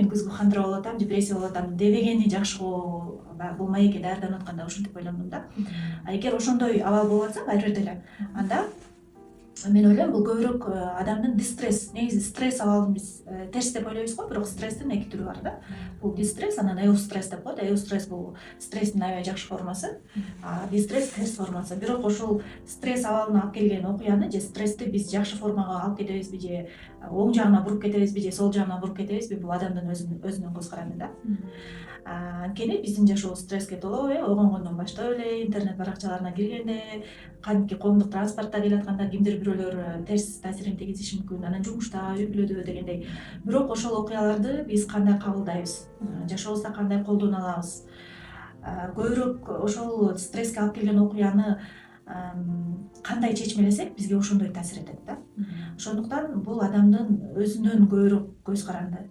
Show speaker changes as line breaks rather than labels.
күзгү кандырып алып атам, депрессия болуп атам дебегени жакшы го, баягы бул маекке даярданып атканда ушинтип ойлондум да. Эгер ошондой абал болуп атса албетте эле анда мен ойлойм бул көбүрөөк адамдын дистресс. Негизи стресс абалын биз терс деп ойлойбуз го, бирок стресстин эки түрү бар да. Бул дистресс, анан эустресс деп коет. Эустресс бул стресстин аябай жакшы формасы, дистресс терс формасы. Бирок ошол стресс абалына алып келген окуяны же стрессти биз жакшы формага алып кетебизби, же оң жагына буруп кетебизби, же сол жагына буруп кетебизби, бул адамдын өзүнүн көз каранды да. Анткени биздин жашообуз стресске толо, ойгонгондон баштап эле интернет баракчаларына киргенде, кадимки коомдук транспортто келатканда кимдир бирөөлөр терс таасирин тийгизиши мүмкүн, анан жумушта, үй бүлөдө дегендей. Бирок ошол окуяларды биз кандай кабылдайбыз, жашообузда кандай колдоно алабыз, көбүрөөк ошол стресске алып келген окуяны кандай чечмелесек бизге ошондой таасир этет да. Ошондуктан бул адамдын өзүнөн көбүрөөк көз каранды.